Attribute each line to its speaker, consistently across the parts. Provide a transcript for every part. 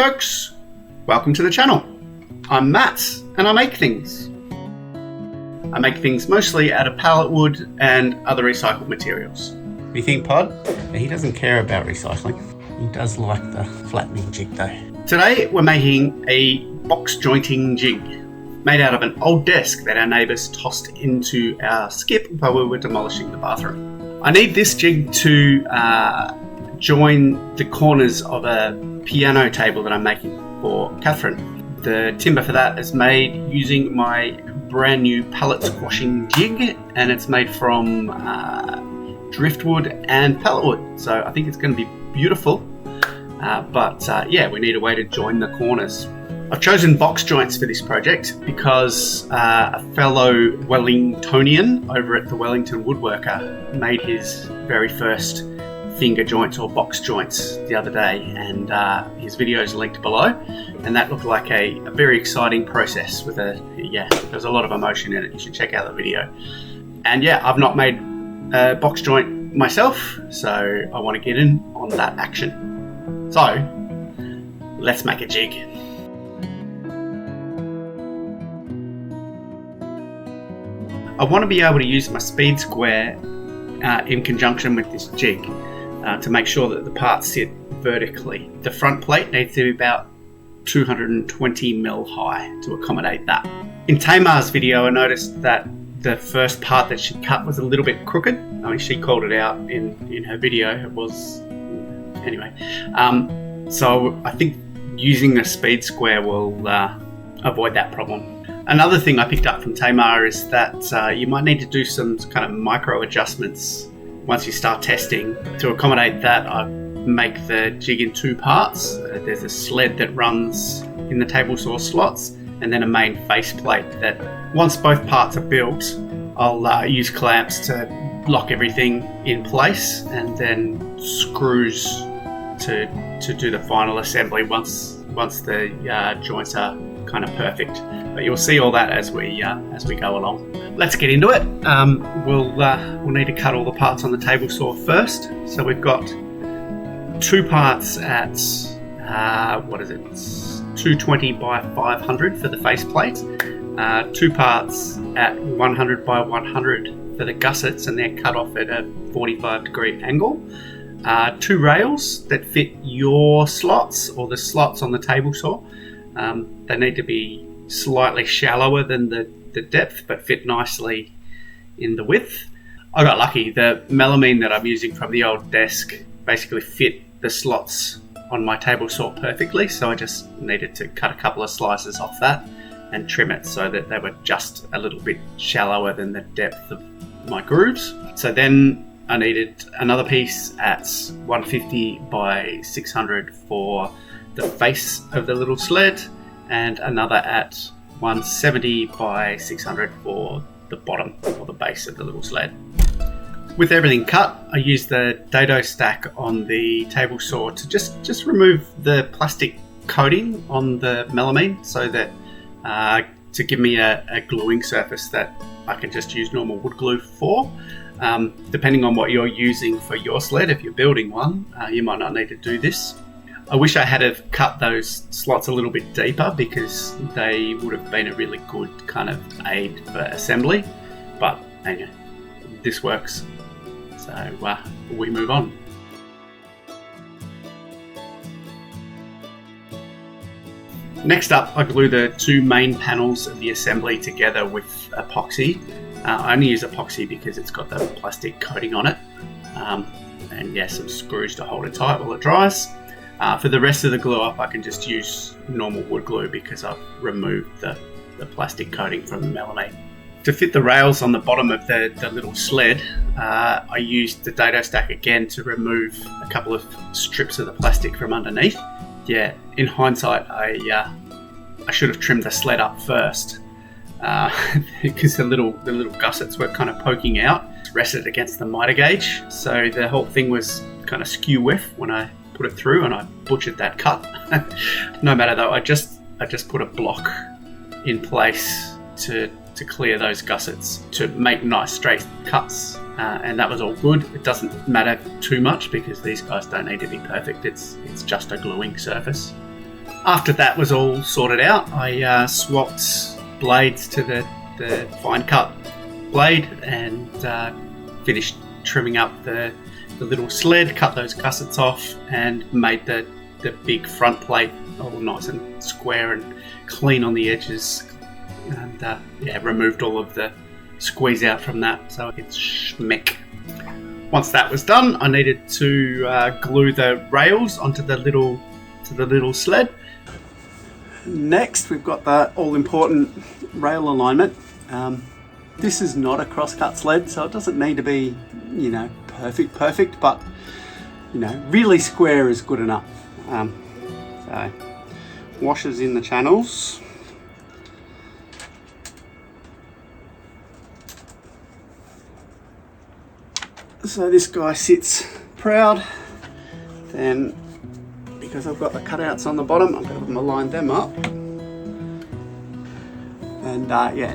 Speaker 1: folks, welcome to the channel. I'm Matt and I make things. I make things mostly out of pallet wood and other recycled materials.
Speaker 2: What do you think, Pod? He doesn't care about recycling. He does like the flattening jig though.
Speaker 1: Today we're making a box jointing jig made out of an old desk that our neighbours tossed into our skip while we were demolishing the bathroom. I need this jig to join the corners of a piano table that I'm making for Catherine. The timber for that is made using my brand new pallet squashing jig, and it's made from driftwood and pallet wood, so I think it's going to be beautiful. But we need a way to join the corners. I've chosen box joints for this project because a fellow Wellingtonian over at the Wellington Woodworker made his very first finger joints or box joints the other day, and his video is linked below, and that looked like a very exciting process with there's a lot of emotion in it. You should check out the video. And I've not made a box joint myself, so I want to get in on that action. So let's make a jig. I want to be able to use my speed square in conjunction with this jig to make sure that the parts sit vertically. The front plate needs to be about 220mm high to accommodate that. In Tamar's video, I noticed that the first part that she cut was a little bit crooked. I mean, she called it out in her video. It was... Anyway. So I think using a speed square will avoid that problem. Another thing I picked up from Tamar is that you might need to do some kind of micro adjustments once you start testing. To accommodate that, I make the jig in two parts. There's a sled that runs in the table saw slots, and then a main faceplate that once both parts are built, I'll use clamps to lock everything in place, and then screws to do the final assembly once the joints are kind of perfect. But you'll see all that as we go along. Let's get into it. We'll need to cut all the parts on the table saw first. So we've got two parts at 220 by 500 for the faceplate. Two parts at 100 by 100 for the gussets, and they're cut off at a 45-degree angle. Two rails that fit your slots or the slots on the table saw. They need to be slightly shallower than the depth, but fit nicely in the width. I got lucky. The melamine that I'm using from the old desk basically fit the slots on my table saw perfectly, so I just needed to cut a couple of slices off that and trim it so that they were just a little bit shallower than the depth of my grooves. So then I needed another piece at 150 by 600 for the face of the little sled, and another at 170 by 600 for the bottom or the base of the little sled. With everything cut, I used the Dado stack on the table saw to just remove the plastic coating on the melamine, so that to give me a gluing surface that I can just use normal wood glue for. Depending on what you're using for your sled, if you're building one, you might not need to do this. I wish I had have cut those slots a little bit deeper, because they would have been a really good kind of aid for assembly, but anyway, this works. So we move on. Next up, I glue the two main panels of the assembly together with epoxy. I only use epoxy because it's got the plastic coating on it, and some screws to hold it tight while it dries. For the rest of the glue up, I can just use normal wood glue because I've removed the plastic coating from the melamine. To fit the rails on the bottom of the little sled, I used the Dado stack again to remove a couple of strips of the plastic from underneath. In hindsight, I should have trimmed the sled up first, because the little gussets were kind of poking out, rested against the miter gauge, so the whole thing was kind of skew whiff when I put it through, and I butchered that cut. No matter though, I just put a block in place to clear those gussets to make nice straight cuts, and that was all good. It doesn't matter too much because these guys don't need to be perfect. It's just a gluing surface. After that was all sorted out, I swapped blades to the fine cut blade and finished trimming up the little sled, cut those gussets off, and made the big front plate all nice and square and clean on the edges, and removed all of the squeeze out from that so it's schmeck. Once that was done, I needed to glue the rails onto the little sled. Next, we've got the all-important rail alignment. This is not a cross-cut sled, so it doesn't need to be, perfect, but, really square is good enough. So, washers in the channels. So this guy sits proud. Then, because I've got the cutouts on the bottom, I'm going to line them up. And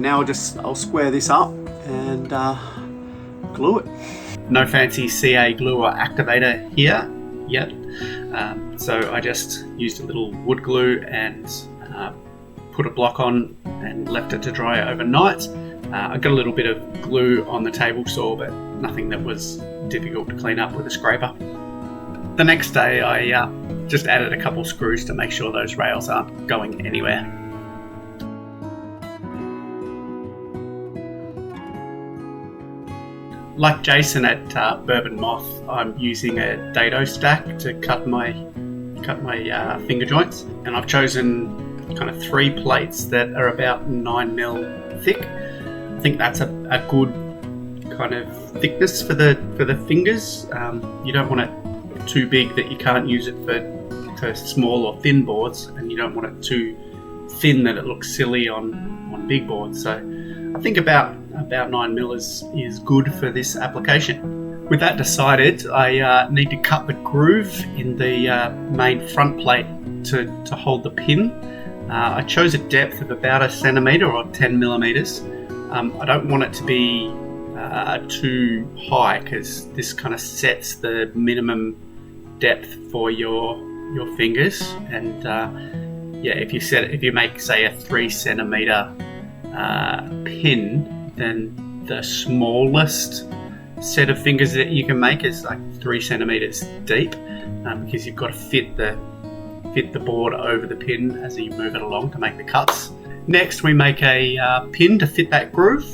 Speaker 1: now I'll square this up and glue it. No fancy CA glue or activator here yet. So I just used a little wood glue and put a block on and left it to dry overnight. I got a little bit of glue on the table saw, but nothing that was difficult to clean up with a scraper. The next day I just added a couple screws to make sure those rails aren't going anywhere. Like Jason at Bourbon Moth, I'm using a Dado stack to cut my finger joints, and I've chosen kind of 3 plates that are about 9mm thick. I think that's a good kind of thickness for the fingers. You don't want it too big that you can't use it for small or thin boards, and you don't want it too thin that it looks silly on big boards. So I think about 9mm is good for this application. With that decided, I need to cut the groove in the main front plate to hold the pin. I chose a depth of about 1 centimetre or 10mm. I don't want it to be too high, because this kind of sets the minimum depth for your fingers. And if you make, say, a 3 centimetre pin, then the smallest set of fingers that you can make is like 3 centimeters deep, because you've got to fit the board over the pin as you move it along to make the cuts. Next, we make a pin to fit that groove.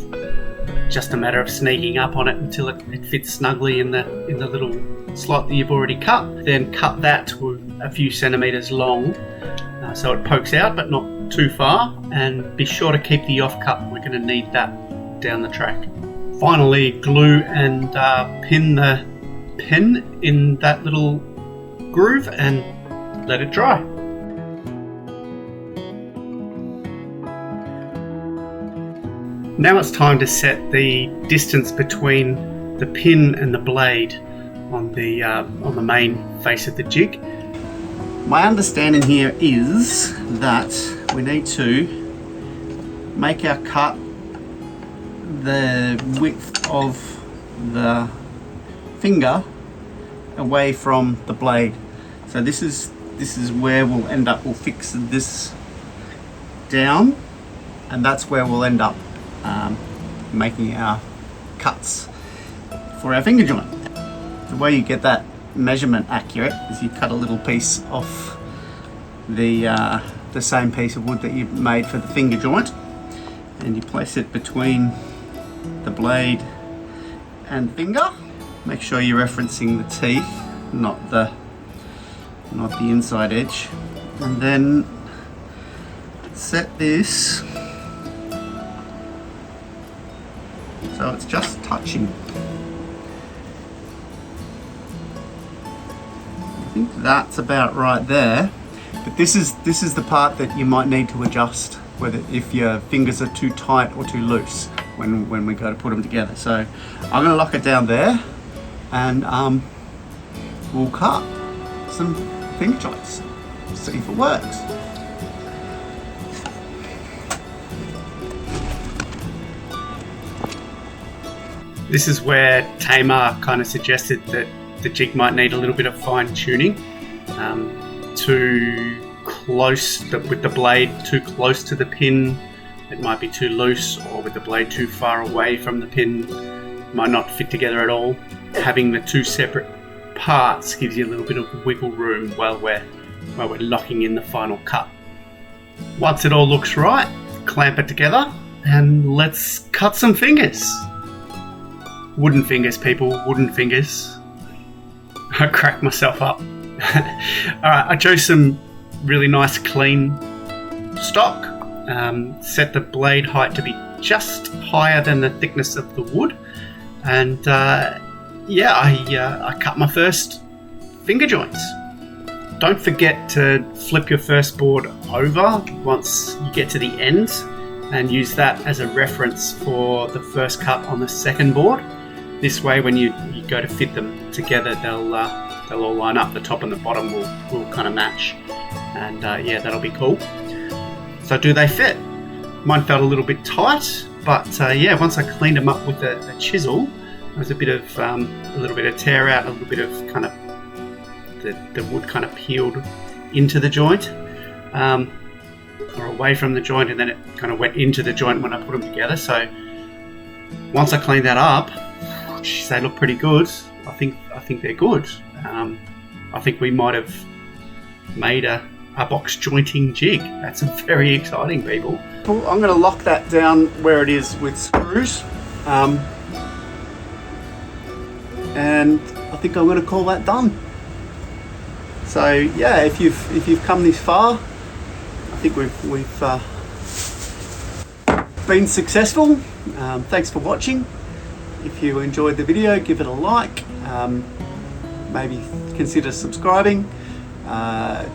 Speaker 1: Just a matter of sneaking up on it until it fits snugly in the little slot that you've already cut. Then cut that to a few centimeters long, so it pokes out but not too far, and be sure to keep the off cut. We're going to need that down the track. Finally, glue and pin the pen in that little groove and let it dry. Now it's time to set the distance between the pin and the blade on the main face of the jig. My understanding here is that we need to make our cut the width of the finger away from the blade. So this is where we'll end up. We'll fix this down, and that's where we'll end up making our cuts for our finger joint. The way you get that measurement accurate is you cut a little piece off the same piece of wood that you've made for the finger joint, and you place it between the blade and finger. Make sure you're referencing the teeth, not the inside edge, and then set this so it's just touching. I think that's about right there, but this is the part that you might need to adjust, whether if your fingers are too tight or too loose when we go to put them together. So I'm going to lock it down there, and we'll cut some finger joints, see if it works. This is where Tamar kind of suggested that the jig might need a little bit of fine tuning to close, with the blade too close to the pin, it might be too loose, or with the blade too far away from the pin, it might not fit together at all. Having the two separate parts gives you a little bit of wiggle room while we're locking in the final cut. Once it all looks right, clamp it together and let's cut some fingers. Wooden fingers, people, wooden fingers. I cracked myself up. Alright, I chose some really nice clean stock. Set the blade height to be just higher than the thickness of the wood. And I cut my first finger joints. Don't forget to flip your first board over once you get to the end and use that as a reference for the first cut on the second board. This way, when you go to fit them together, they'll all line up. The top and the bottom will kind of match, and that'll be cool. So, do they fit? Mine felt a little bit tight, but once I cleaned them up with a chisel, there was a little bit of tear out, a little bit of kind of the wood kind of peeled into the joint, or away from the joint, and then it kind of went into the joint when I put them together. So, once I cleaned that up, they look pretty good. I think they're good. I think we might have made a box jointing jig. That's very exciting, people. I'm going to lock that down where it is with screws, and I think I'm going to call that done. So yeah, if you've come this far, I think we've been successful. Thanks for watching. If you enjoyed the video, give it a like. Maybe consider subscribing.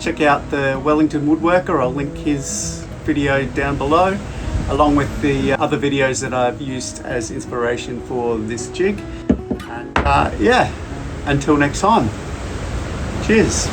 Speaker 1: Check out the Wellington Woodworker. I'll link his video down below, along with the other videos that I've used as inspiration for this jig. And until next time, cheers.